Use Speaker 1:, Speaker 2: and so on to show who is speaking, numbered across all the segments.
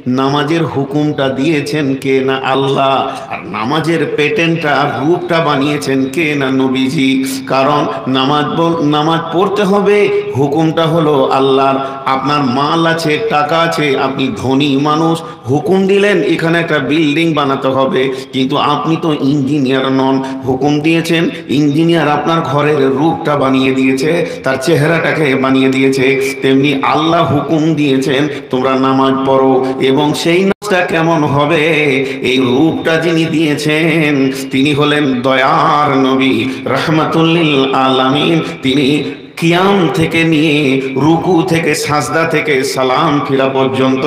Speaker 1: নামাজের হুকুমটা দিয়েছেন কে? না আল্লাহ। আর নামাজের প্যাটার্নটা, রূপটা বানিয়েছেন কে? না নবীজি। কারণ নামাজ পড়তে হবে, হুকুমটা হলো আল্লাহর। আপনার মাল আছে, টাকা আছে, আপনি ধনী মানুষ, হুকুম দিলেন এখানে একটা বিল্ডিং বানাতে হবে, কিন্তু আপনি তো ইঞ্জিনিয়ার নন, হুকুম দিয়েছেন ইঞ্জিনিয়ার আপনার ঘরের রূপটা বানিয়ে দিয়েছে, তার চেহারাটাকে বানিয়ে দিয়েছে। তেমনি আল্লাহ হুকুম দিয়েছেন তোমরা নামাজ পড়ো, এবং সেই নামাজটা কেমন হবে, এই রূপটা যিনি দিয়েছেন তিনি হলেন দয়ার নবী রাহমাতুল লিল আলামিন। তিনি কিয়াম থেকে নিয়ে রুকু থেকে সাজদা থেকে সালাম ফিরা পর্যন্ত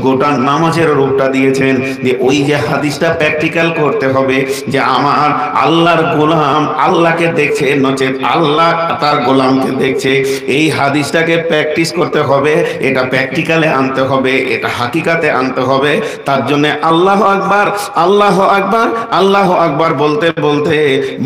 Speaker 1: গোটা নামাজের রূপটা দিয়েছেন। যে ওই যে হাদিসটা প্র্যাকটিক্যাল করতে হবে, যে আমার আল্লাহর গোলাম আল্লাহকে দেখছে, নচেত আল্লাহ তার গোলামকে দেখছে। এই হাদিসটাকে প্র্যাকটিস করতে হবে, এটা প্র্যাকটিক্যালে আনতে হবে, এটা হাকিকাতে আনতে হবে। তার জন্য আল্লাহ আকবার, আল্লাহ আকবার, আল্লাহ আকবার বলতে বলতে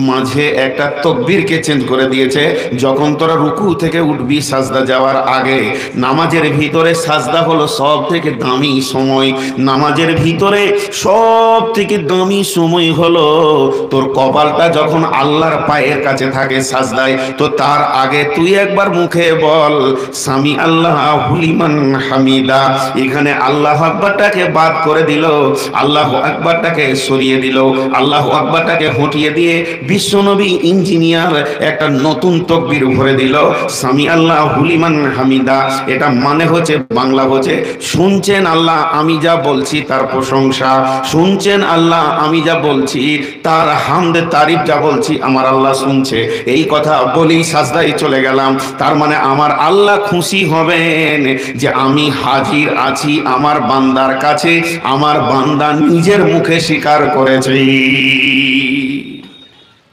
Speaker 1: মাঝে একটা তকবীরকে চেঞ্জ করে দিয়েছে। যখন তোরা রুকু থেকে উঠবি সাজদা যাওয়ার আগে, নামাজের ভিতরে সাজদা হলো সব থেকে দামি সময়। নামাজের ভিতরে সব থেকে দামি সময় হলো তোর কপালটা যখন আল্লাহর পায়ের কাছে থাকে সাজদায়, তো তার আগে তুই একবার মুখে বল সামি আল্লাহু লিমান হামিদা। এখানে আল্লাহ আকবারটাকে বাদ করে দিল, আল্লাহ আকবারটাকে সরিয়ে দিল, আল্লাহ আকবারটাকে হটিয়ে দিয়ে বিশ্বনবী ইঞ্জিনিয়ার একটা নতুন তকবীর ভরে দিল, সামি আল্লাহু লিমান হামিদা। এটা মানে হচ্ছে, বাংলা হচ্ছে, শুনছেন আল্লাহ আমি যা বলছি তার প্রশংসা, শুনছেন আল্লাহ আমি যা বলছি তার হামদে তারিফ যা বলছি আমার আল্লাহ শুনছে। এই কথা বলি সাজদায় চলে গেলাম। তার মানে আমার আল্লাহ খুশি হবেন যে আমি হাজির আছি আমার বান্দার কাছে, আমার বান্দা নিজের মুখে স্বীকার করেছে।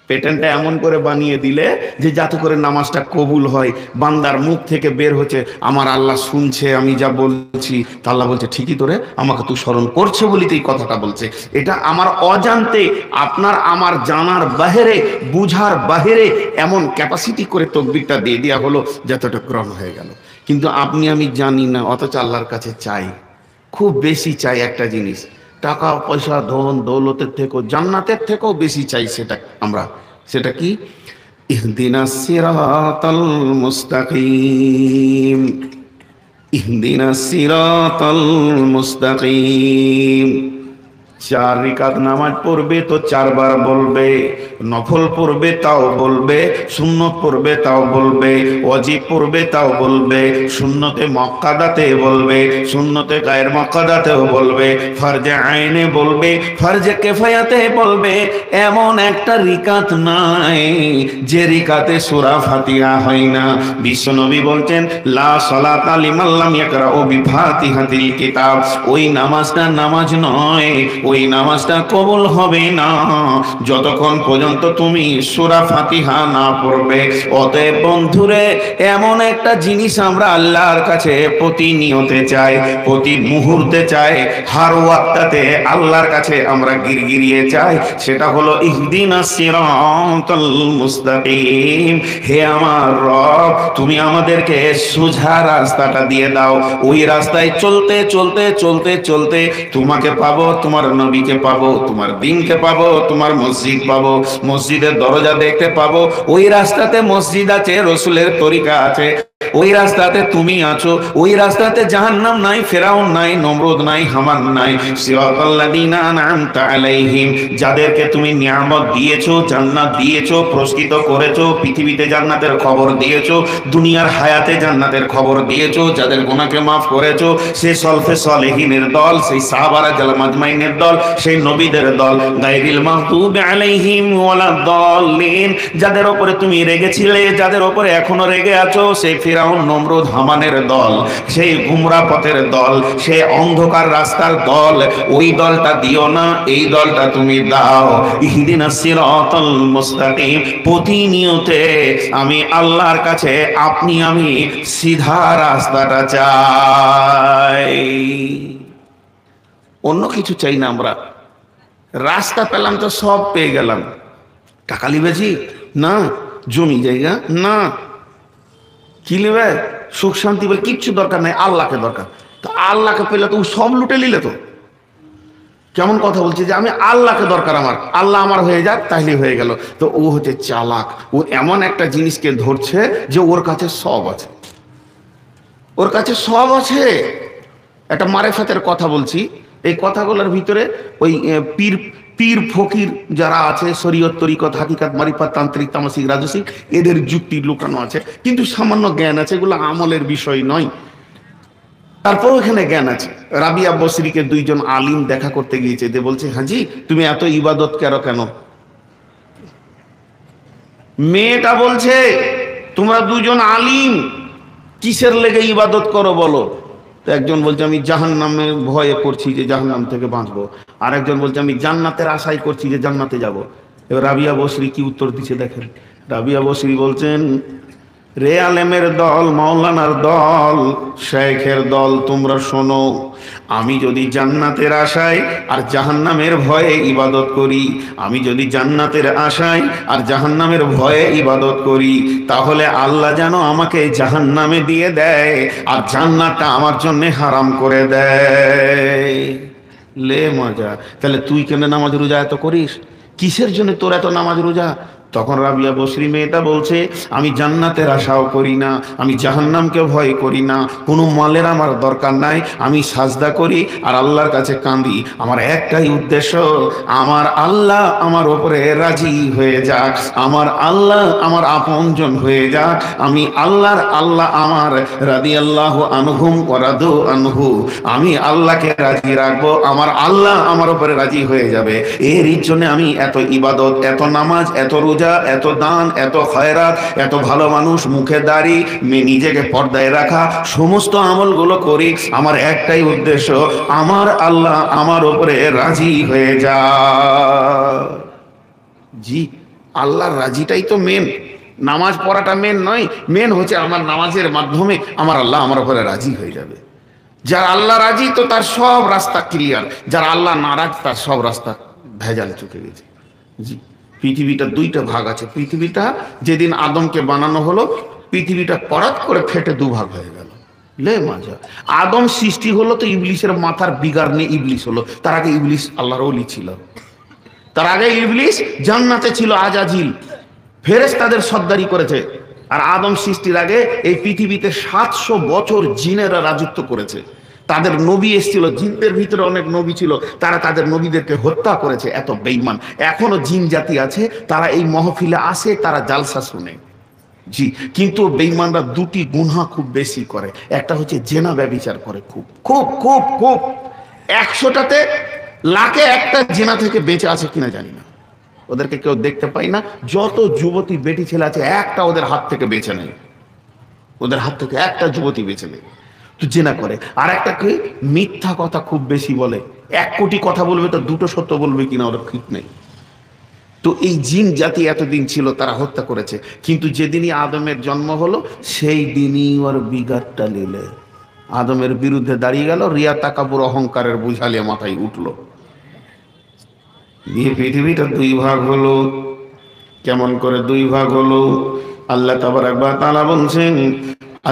Speaker 1: প্যাটার্নটা এমন করে বানিয়ে দিলে যে যাতে করে নামাজটা কবুল হয়, বান্দার মুখ থেকে বের হচ্ছে আমার আল্লাহ শুনছে আমি যা বলছি, তা আল্লাহ বলছে ঠিকই তোরে আমাকে তুই স্মরণ করছে বলিতে এই কথাটা বলছে। এটা আমার অজান্তে, আপনার আমার জানার বাহিরে, বুঝার বাহিরে এমন ক্যাপাসিটি করে তকবীরটা দিয়ে দেওয়া হলো যতটা গ্রহণ হয়ে গেল। কিন্তু আপনি আমি জানি না, অথচ আল্লাহর কাছে চাই, খুব বেশি চাই একটা জিনিস, টাকা পয়সা ধন দৌলতের থেকেও, জান্নাতের থেকেও বেশি চাই সেটা আমরা। সেটা কি? ইহদিনাস সিরাতাল মুস্তাকিম, ইহদিনাস সিরাতাল মুস্তাকিম। 4 রিকাত নামাজ পড়বে তো 4 বার বলবে, নফল পড়বে তাও বলবে, সুন্নত পড়বে তাও বলবে, ওয়াজিব পড়বে তাও বলবে, সুন্নতে মুআক্কাদাতে বলবে, সুন্নতে গায়ের মুআক্কাদাতেও বলবে, ফরজে আইনে বলবে, ফরজে কিফায়াতে বলবে। এমন একটা রিকাত নাই যে রিকাতে সূরা ফাতিহা হয় না। বিশ্বনবী বলছেন লা সালাতা লিমান লাম ইয়াকরাউ বিফাতিহাতিল কিতাব। ওই নামাজটা নামাজ নয়, ওই নামাজটা কবুল হবে না যতক্ষণ পর্যন্ত তুমি সূরা ফাতিহা না পড়বে। অতএব বন্ধুরে, এমন একটা জিনিস আমরা আল্লাহর কাছে প্রতিনিয়তে চাই, প্রতি মুহূর্তে চাই, হার ওয়াক্তাতে আল্লাহর কাছে আমরা গিরগিরিয়ে চাই, সেটা হলো ইহদিনাস সিরাতাল মুস্তাকিম। হে আমার রব, তুমি আমাদেরকে সোজা রাস্তাটা দিয়ে দাও। ওই রাস্তায় চলতে চলতে চলতে চলতে তোমাকে পাবো, তোমার নবীকে পাবো, তোমার দ্বীনকে পাবো, তোমার মসজিদ পাবো, মসজিদের দরজা দেখতে পাবো। ওই রাস্তাতে মসজিদ আছে, রসুলের তরিকা আছে, ওই রাস্তাতে তুমি আছো, ওই রাস্তাতে জাহান্নাম নাই, ফেরাউন নাই, নমরুদ নাই, হামান নাই। সিরাতাল্লাযীনা আন'আমতা আলাইহিম, যাদেরকে তুমি নিয়ামত দিয়েছো, জান্নাত দিয়েছো, পুরস্কৃত করেছো, পৃথিবীতে জান্নাতের খবর দিয়েছো, দুনিয়ার হায়াতে জান্নাতের খবর দিয়েছো, যাদের গুনাহকে মাফ করেছো, সেই সলফে সালেহিনের দল, সেই সাহাবারা জালাল মাজমাইনের দল, সেই নবীদের দল। গায়রিল মাগদুবি আলাইহিম ওয়ালাদ-দাল্লিন, যাদের উপরে তুমি রেগেছিলে, যাদের উপরে এখনো রেগে আছো, সেই ফিরাউন নমরুদ হামানের দল, সেই গুমরা পথের দল, সেই অন্ধকার রাস্তার দল, ওই দলটা দিও না, এই দলটা তুমি দাও। ইহদিনাস সিরাতাল মুস্তাকিম। প্রতিনিয়তে আমি আল্লাহর কাছে আপনি আমি সিধা রাস্তাটা চাই, অন্য কিছু চাই না আমরা। রাস্তা পেলাম তো সব পেয়ে গেলাম, টাকা লিবেছি না, জমি জায়গা না, কি লিবে, সুখ শান্তি বলে কিচ্ছু দরকার নাই, আল্লাহকে দরকার। তো আল্লাহকে পেলে তো ও সব লুটে নিলে। তো কেমন কথা বলছে যে আমি আল্লাহকে দরকার, আমার আল্লাহ আমার হয়ে যাক তাহলে হয়ে গেল। তো ও হচ্ছে চালাক, ও এমন একটা জিনিসকে ধরছে যে ওর কাছে সব আছে, ওর কাছে সব আছে। একটা মারেফাতের কথা বলছি, এই কথাগুলোর ভিতরে ওই পীর পীর ফকির যারা আছে, শরীয়ত তরিকত হাকিকাত মারিফাত তান্ত্রিক তামাসিক রাজসিক, এদের যুক্তি লুকানো আছে, কিন্তু সামান্য জ্ঞান আছে, এগুলো আমলের বিষয় নয়। তারপর ওখানে জ্ঞান আছে। রাবিয়া বসরিকে দুইজন আলিম দেখা করতে গিয়েছে, যে বলছে হাজি তুমি এত ইবাদত কেন? মেয়েটা বলছে তোমরা দুজন আলিম কিসের লেগে ইবাদত করো বলো? তো একজন বলছে আমি জাহান্নামের ভয়ে করছি যে জাহান্নাম থেকে বাঁচবো, আর একজন বলছে আমি জান্নাতের আশাই করছি যে জান্নাতে যাব। এবার রাবিয়া বসরি কি উত্তর দিচ্ছে দেখেন। রাবিয়া বসরি বলছেন, রে আলেমের দল, মাওলানার দল, শেখের দল, তোমরা শোনো, আমি যদি জান্নাতের আশায় আর জাহান্নামের ভয়ে ইবাদত করি, আমি যদি জান্নাতের আশায় আর জাহান্নামের ভয়ে ইবাদত করি, তাহলে আল্লাহ যেন আমাকে জাহান্নামে দিয়ে দেয় আর জান্নাতটা আমার জন্য হারাম করে দেয়। লে মজা। তাহলে তুই কেন নামাজ রোজা এত করিস? কিসের জন্য তোর এত নামাজ রোজা? তখন রাবিয়া বসরি মেয়েটা বলছে আমি জান্নাতের আশাও করি না, আমি জাহান্নামকে ভয় করি না, কোনো মালের আমার দরকার নাই, আমি সাজদা করি আর আল্লাহর কাছে কাঁদি, আমার একটাই উদ্দেশ্য, আমার আল্লাহ আমার ওপরে রাজি হয়ে যাক, আমার আল্লাহ আমার আপনজন হয়ে যাক, আমি আল্লাহর আল্লাহ আমার রাদিয়াল্লাহু আনহুম ওয়া রাদু আনহু, আমি আল্লাহকে রাজি রাখবো, আমার আল্লাহ আমার ওপরে রাজি হয়ে যাবে। এর জন্য আমি এত ইবাদত, এত নামাজ, এত রোজা, এত দান, এত খয়রাত, এত ভালো মানুষ, মুখে দাড়ি, নিজেকে পর্দায় রাখা, সমস্ত আমলগুলো করি, আমার একটাই উদ্দেশ্য, আমার আল্লাহ আমার উপরে রাজি হয়ে যা। জি, আল্লাহর রাজিটাই তো মেন, নামাজ পড়াটা মেন নয়। মেন হচ্ছে আমার নামাজের মাধ্যমে আমার আল্লাহ আমার উপরে রাজি হয়ে যাবে। যার আল্লাহ রাজি তো তার সব রাস্তা ক্লিয়ার, যার আল্লাহ নারাজ তার সব রাস্তা ভেজাল চুকে গেছে। জি, পৃথিবীটা দুইটা ভাগ আছে। পৃথিবীটা যেদিন আদমকে বানানো হলো, পৃথিবীটা পরাত করে ফেটে দুভাগ হয়ে গেল। লে মজা। আদম সৃষ্টি হলো তো ইবলিসের মাথার বিগার নিয়ে ইবলিস হলো। তার আগে ইবলিস আল্লাহর ওলি ছিল। তার আগে ইবলিস জান্নাতে ছিল, আজাজিল ফেরেশতাদের সর্দারি করেছে। আর আদম সৃষ্টির আগে এই পৃথিবীতে 700 বছর জিনেরা রাজত্ব করেছে। তাদের নবী এসেছিল, জিনদের ভিতরে অনেক নবী ছিল, তারা তাদের নবীদেরকে হত্যা করেছে। এত বেঈমান এখনো জিন জাতি আছে, তারা এই মহফিলে আসে, তারা জালসা শুনে। জি, কিন্তু বেঈমানরা দুটি গুনাহ খুব বেশি করে। একটা হচ্ছে জেনা ব্যভিচার করে, খুব খুব খুব খুব 100টাতে লাখে একটা জেনা থেকে বেঁচে আছে কিনা জানি না, ওদেরকে কেউ দেখতে পাই না। যত যুবতী বেটি ছেলে আছে একটা ওদের হাত থেকে বেঁচে নেই, ওদের হাত থেকে একটা যুবতী বেঁচে নেই, তো জেনা করে। আর একটা কি মিথ্যা কথা খুব বেশি বলে, 1 কোটি কথা বলবে তো 2টো সত্য বলবে কিনা ওরা ঠিক নেই। তো এই জিন জাতি এতদিন ছিল, তারা হত্যা করেছে। কিন্তু যেদিনই আদমের জন্ম হলো সেই দিনই ওর বিগারটা নিলে আদমের বিরুদ্ধে দাঁড়িয়ে গেল, রিয়া তাকাবুর অহংকারের বুঝালিয়া মাথায় উঠলো। দিয়ে পৃথিবীটা 2 ভাগ হলো। কেমন করে 2 ভাগ হলো? আল্লাহ তাবারাক ওয়া তাআলা বলছেন,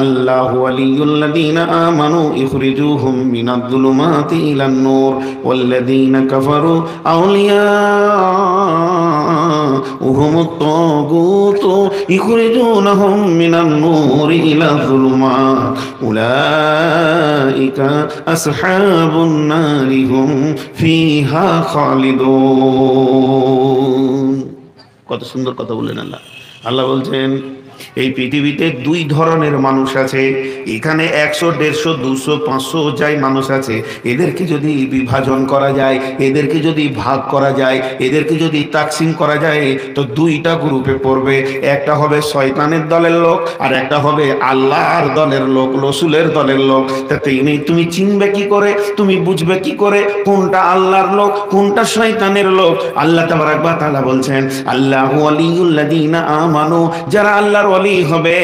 Speaker 1: আল্লাহু ওয়ালিয়ুল্লাযীনা আমানু ইখরিজুহুম মিনাজ-যুলুমাতি ইলান-নূর ওয়াল্লাযীনা কাফারু আউলিয়াউহুমুত-তাগুতু ইখরিজুনাহুম মিনান-নূরি ইলায-যুলুমাত উলাইকা আসহাবুন নারি হুম ফিহা খালিদুন। কত সুন্দর কথা বললেন আল্লাহ। আল্লাহ বলছেন এই পৃথিবীতে 2 ধরনের মানুষ আছে। এখানে 100, 150, 200, 500 যাই মানুষ আছে, এদেরকে যদি বিভাজন করা যায়, এদেরকে যদি ভাগ করা যায়, এদেরকে যদি তাকসিম করা যায়, তো 2টা গ্রুপে পড়বে। একটা হবে শয়তানের দলের লোক, আর একটা হবে আল্লাহর দলের লোক, রসুলের দলের লোক। তাতে তুমি চিনবে কি করে, তুমি বুঝবে কি করে কোনটা আল্লাহর লোক কোনটা শয়তানের লোক? আল্লাহ তাবারাক ওয়া তাআলা বলছেন, আল্লাহু ওয়ালিয়ুল্লাযীনা আমানু, যারা আল্লাহর ওয়ালি অলি হবে,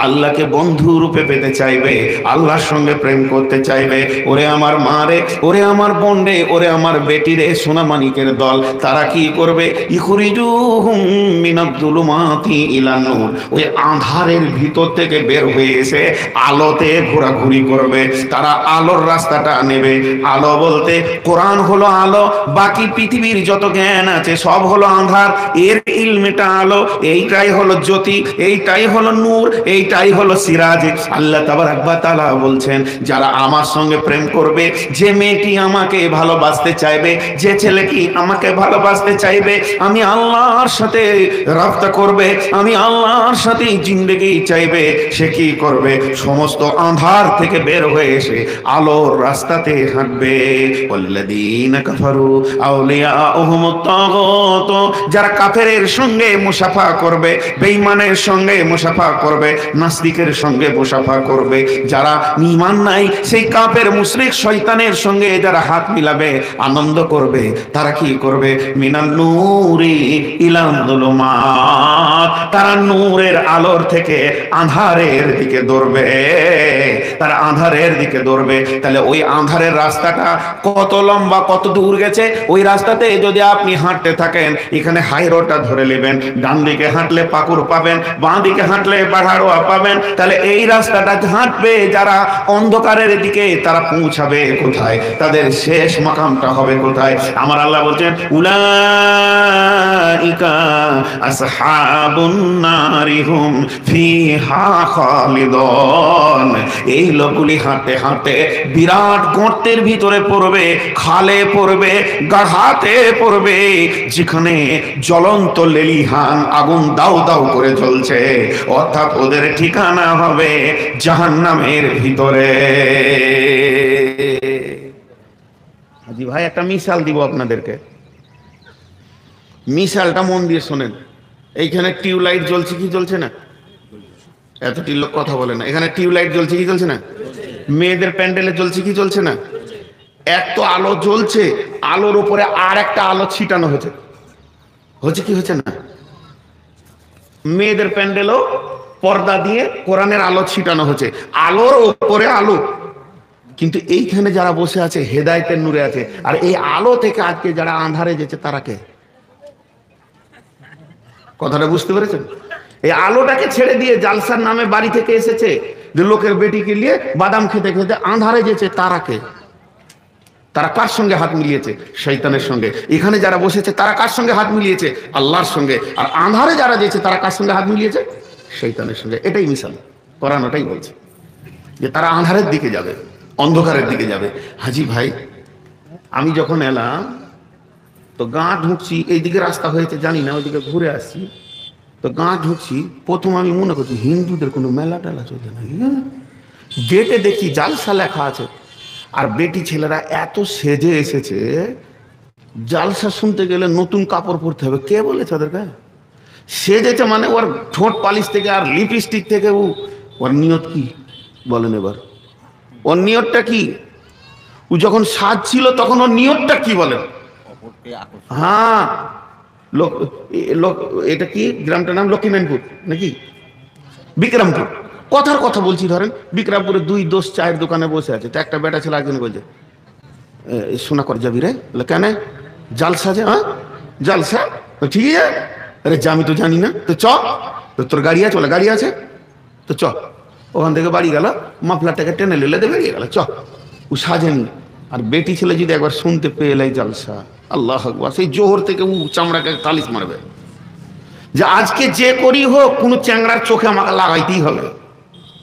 Speaker 1: আল্লাহকে বন্ধু রূপে পেতে চাইবে, আল্লাহর সঙ্গে প্রেম করতে চাইবে। ওরে আমার মা রে, ওরে আমার বোন রে, ওরে আমার বেটি রে, সোনামানিকের দল, তারা কি করবে? ইখরিজুহুম মিনাজ-জুলুমাতি ইলান নূর, ওই আঁধারের ভিতর থেকে বের হয়ে এসে আলোতে ঘোরাঘুরি করবে। তারা আলোর রাস্তাটা নেবে। আলো বলতে কোরআন হলো আলো, বাকি পৃথিবীর যত জ্ঞান আছে সব হলো আঁধার। এর ইলমেটা আলো, এইটাই হলো জ্যোতি, এইটাই হলো নূর, এইটাই হলো সিরাজ। আল্লাহ তাবারক ওয়া তাআলা বলছেন, যারা আমার সঙ্গে প্রেম করবে, যে মেয়েটি আমাকে ভালোবাসতে চাইবে, যে ছেলেটি আমাকে ভালোবাসতে চাইবে, আমি আল্লাহর সাথে রাবতা করবে, আমি আল্লাহর সাথে জিন্দেগি চাইবে, সে কি করবে? সমস্ত আঁধার থেকে বের হয়ে এসে আলোর রাস্তাতে হাঁটবে। ওয়াল্লাযীনা কাফারু আউলিয়াউহুমুত তাগুত, যারা কাফেরের সঙ্গে মুসাফা করবে, বেঈমানের সঙ্গে মুসাফা করবে, নাস্তিকের সঙ্গে মুসাফা করবে, যারা ঈমান নাই সেই কাফের মুশরিক শয়তানের সঙ্গে যারা হাত মিলাবে, আনন্দ করবে, তারা কি করবে? মিনান নূরি ইলান যুলুমাত, তারা নূরের আলোর থেকে আঁধারের দিকে দৌড়বে, তারা আঁধারের দিকে দৌড়বে। তাহলে ওই আঁধারের রাস্তাটা কত লম্বা, কত দূর গেছে? ওই রাস্তাতে যদি আপনি হাঁটতে থাকেন, এখানে হাই রোডটা ধরে নেবেন, ডান দিকে হাঁটলে পাকুড় পাবেন, বাঁ দিকে হাঁটলে পাহাড়োয়া পাবেন। তাহলে এই রাস্তাটা হাঁটবে যারা অন্ধকারের দিকে, তারা পৌঁছাবে কোথায়? তাদের শেষ মাকামটা হবে কোথায়? আমার আল্লাহ বলছেন, উলাইকা আসহাবুন নারি হুম ফিহা খালিদুন, এই লোকগুলি হাঁটতে হাঁটতে বিরাট গর্তের ভিতরে পড়বে, খালে পড়বে, গাঢ়াতে পড়বে, যেখানে জ্বলন্ত লেলিহান আগুন দাউ দাউ করে জ্বলছে। অর্থাৎ ওদের ঠিকানা হবে জাহান্নামের ভিতরে। হাজি ভাই, একটা মিসাল দিব আপনাদেরকে, মিসালটা মন দিয়ে শোনেন। এইখানে টিউবলাইট জ্বলছে কি জ্বলছে না? এতটি লোক কথা বলে না। এখানে টিউবলাইট জ্বলছে কি জ্বলছে না? মেয়েদের প্যান্ডেলে জ্বলছে কি জ্বলছে না? এক তো আলো জ্বলছে, আলোর উপরে আর একটা আলো ছিটানো হয়েছে, হচ্ছে কি হচ্ছে না? মেয়েদের প্যান্ডেলও পর্দা দিয়ে কোরআনের আলো ছিটানো হচ্ছে, আলোর উপরে আলো। কিন্তু এইখানে যারা বসে আছে হেদায়েতের নূরে আছে, আর এই আলো থেকে আজকে যারা আঁধারে যেছে তারা কে? কথাটা বুঝতে পেরেছেন? এই আলোটাকে ছেড়ে দিয়ে জালসার নামে বাড়ি থেকে এসেছে, যে লোকের বেটিকে নিয়ে বাদাম খেতে খেতে আঁধারে যেছে, তারা কে? তারা কার সঙ্গে হাত মিলিয়েছে? শয়তানের সঙ্গে। এখানে যারা বসেছে তারা কার সঙ্গে হাত মিলিয়েছে? আল্লাহর সঙ্গে। আর আঁধারে যারা যেছে তারা কার সঙ্গে হাত মিলিয়েছে? শয়তানের সঙ্গে। এটাই মিসাল, কোরআন ওটাই বলছে যে তারা আঁধারের দিকে যাবে, অন্ধকারের দিকে যাবে। হাজি ভাই, আমি যখন এলাম তো গাঁ ঢুকছি, এইদিকে রাস্তা হয়েছে জানি না, ওইদিকে ঘুরে আসছি, তো গাঁ ঢুকছি, প্রথম আমি মনে করছি হিন্দুদের কোনো মেলা টেলা চলছে নাকি। গেটে দেখি জালসা লেখা আছে, আর বেটি ছেলেরা এত সেজে এসেছে, জালসা শুনতে গেলে নতুন কাপড় পরতে হবে। কে বলেছে ওদেরকে? সেজেছে মানে ওর ঠোঁট পালিশ থেকে আর লিপস্টিক থেকে ওর নিয়ত কি বলেন এবার? ওর নিয়তটা কি? ও যখন সাজছিল তখন ওর নিয়তটা কি বলেন? হ্যাঁ, এটা কি গ্রামটার নাম? লক্ষ্মীনারায়ণপুর নাকি বিক্রমপুর? কথার কথা বলছি, ধরেন বিক্রমপুরে দুই দোষ চায়ের দোকানে বসে আছে, তো একটা বেটা ছেলে একজন বলছে, শোনা কর যাবি রে? কেন? জালসা যে। হ্যাঁ জালসা, ঠিক আছে। আরে আমি তো জানি না, তো চ, তো তোর গাড়ি আছে? বলে গাড়ি আছে, তো চ। ওখান থেকে বাড়ি গেল, মাফলারটাকে টেনে নিলে বেরিয়ে গেল, চ। ও সাজেনি। আর বেটি ছেলে যদি একবার শুনতে পেয়ে এলাই জালসা, আল্লাহ আকবার, সেই জোহর থেকে ও চামড়াকে তালিশ মারবে যে আজকে যে করি হোক কোনো চ্যাংড়ার চোখে আমাকে লাগাইতেই হবে,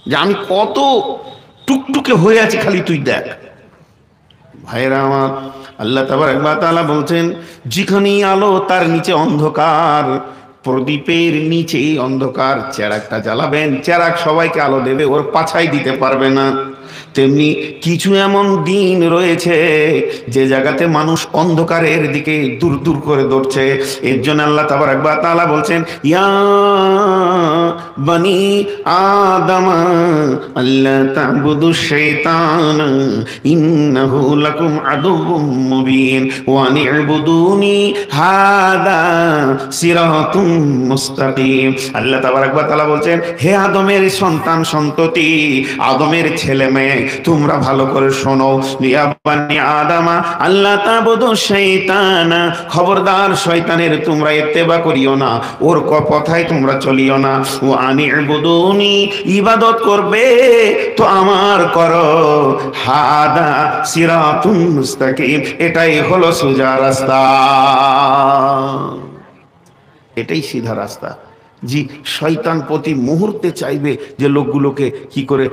Speaker 1: যে আমি কত টুকটুকে হয়ে আছি, খালি তুই দেখ। ভাইরা আমার, আল্লাহ তাবারক ওয়া তাআলা বলছেন, যেখানেই আলো তার নিচে অন্ধকার, প্রদীপের নিচে অন্ধকার। চেরাকটা জ্বালাবেন, চেরাক সবাইকে আলো দেবে, ওর পাছাই দিতে পারবে না। তেমনি কিছু এমন দিন রয়েছে যে জায়গাতে মানুষ অন্ধকারের দিকে দূর দূর করে দৌড়ছে। এর জন্য আল্লাহ তাবারক ওয়া তাআলা বলছেন, ইয়া বনি আদম আল্লা তা'বুদু শাইতান ইন্নাহু লাকুম আদুউম মুবিন ওয়া নি'বুদুনি হাদা সিরাতুম মুস্তাকিম। আল্লাহ তাবারক ওয়া তাআলা বলছেন, হে আদমের সন্তান সন্ততি, আদমের ছেলে মেয়ে, তোমরা ভালো করে শোনো। ইয়া বনি আদম আল্লা তা'বুদু শাইতান, খবরদার শয়তানের তোমরা ইত্তেবা করিও না, ওর কথায় তোমরা চলিও না। ওয়া আনি'বুদুনি, ইবাদত করবে তো আমার করো। হাদা সিরাতুম মুস্তাকিম, এটাই হলো সোজা রাস্তা, এটাই সিধা রাস্তা। জি, শয়তান প্রতি মুহূর্তে চাইবে যে লোকগুলোকে কি করে।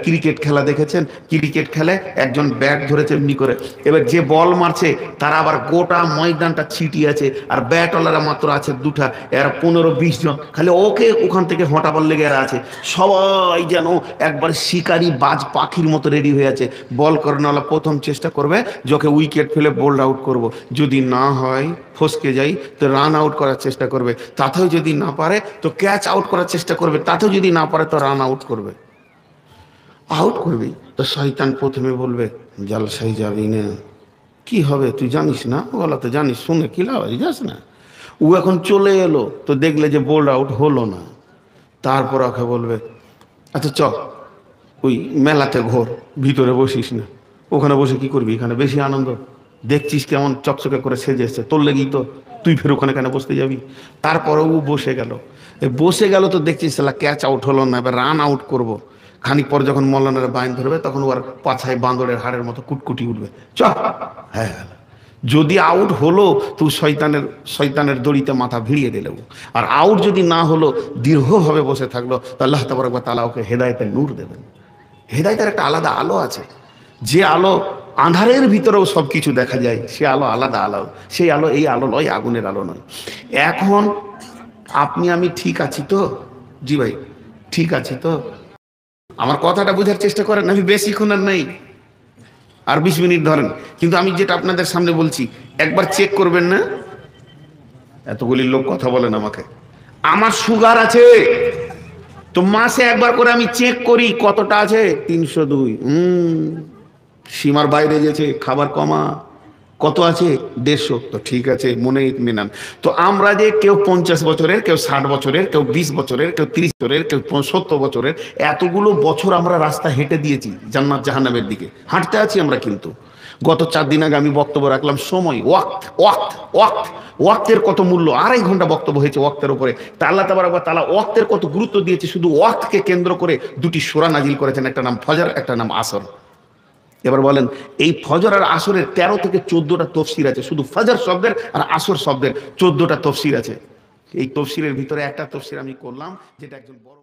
Speaker 1: ক্রিকেট খেলা দেখেছেন? ক্রিকেট খেলে একজন ব্যাট ধরেছে এমনি করে, এবার যে বল মারছে তারা আবার গোটা ময়দানটা ছিটিয়ে আছে, আর ব্যাটওয়ালারা মাত্র আছে দুটা, এরা 15-20 জন, খালি ওকে ওখান থেকে হটাবার লেগে এরা আছে। সবাই যেন একবার শিকারি বাজ পাখির মতো রেডি হয়ে আছে। বল করানোওয়ালা প্রথম চেষ্টা করবে যে ওকে উইকেট ফেলে বোল্ড আউট করব, যদি না হয় ফসকে যাই তো রান আউট করার চেষ্টা করবে, তাতেও যদি না পারে তো ক্যাচ আউট করার চেষ্টা করবে, তাতেও যদি না পারে তো রান আউট করবে, আউট করবে। তো শয়তান প্রথমে বলবে, জালসাই যাবি না, কি হবে তুই জানিস না? বলা তো জানিস, শুনে কি লাভ, যাস না। ও এখন চলে এলো তো দেখলে যে বোল্ড আউট হলো না, তারপর ওকে বলবে, আচ্ছা চ ওই মেলাতে ঘোর, ভিতরে বসিস না, ওখানে বসে কি করবি, এখানে বেশি আনন্দ, দেখছিস কেমন চকচকে করে সেজে এসছে, তোর লেগেই তো, তুই ফের ওখানে কেন বসতে যাবি। তারপরে ও বসে গেল, বসে গেল তো দেখছিস সালা ক্যাচ আউট হলো না, এবার রান আউট করব। খানিক পর যখন মৌলানার বাইন ধরবে তখন ওর পাছায় বাঁদরের হাড়ের মতো কুটকুটি উঠবে, চ। হ্যাঁ, যদি আউট হলো তো শয়তানের দড়িতে মাথা ভিড়িয়ে দিল, আর আউট যদি না হলো দীর্ঘভাবে বসে থাকলো, তো আল্লাহ তাবারক ওয়া তাআলা ওকে হেদায়েতের নূর দেবেন। হেদায়েতের একটা আলাদা আলো আছে, যে আলো আঁধারের ভিতরেও সব কিছু দেখা যায়, সে আলো আলাদা আলো। সেই আলো এই আলো নয়, আগুনের আলো নয়। এখন আপনি আমি ঠিক আছি তো? জি ভাই, ঠিক আছি তো? আমার কথাটা বোঝার চেষ্টা করেন, আমি বেশিক্ষণ আর নেই, আর 20 মিনিট ধরেন। কিন্তু আমি যেটা আপনাদের সামনে বলছি একবার চেক করবেন না? এতগুলি লোক কথা বলেন আমাকে, আমার সুগার আছে তো মাসে একবার করে আমি চেক করি কতটা আছে, 302। সীমার বাইরে গেছে, খাবার কমা। কত আছে? 150। তো ঠিক আছে, মনে মেনান। তো আমরা যে কেউ 50 বছরের, কেউ 60 বছরের, কেউ 20 বছরের, কেউ 30 বছরের, কেউ 70 বছরের, এতগুলো বছর আমরা রাস্তা হেঁটে দিয়েছি জান্নাত জাহান্নামের দিকে, হাঁটতে আছি আমরা। কিন্তু গত 4 দিন আগে আমি বক্তব্য রাখলাম, সময়, ওয়াক্ত ওয়াক্ত ওয়াক্ত, ওয়াক্তের কত মূল্য। 2.5 ঘন্টা বক্তব্য হয়েছে ওয়াক্তের উপরে। তা আল্লাহ তাবারক ওয়া তাআলা ওয়াক্তের কত গুরুত্ব দিয়েছে, শুধু ওয়াক্তকে কেন্দ্র করে 2টি সূরা নাজিল করেছেন, একটা নাম ফজর, একটা নাম আসর। এবার বলেন, এই ফজর আর আসরের 13 থেকে 14টা তফসির আছে, শুধু ফজর শব্দের আর আসর শব্দের 14টা তফসির আছে। এই তফসিরের ভিতরে একটা তফসির আমি করলাম, যেটা একজন বড়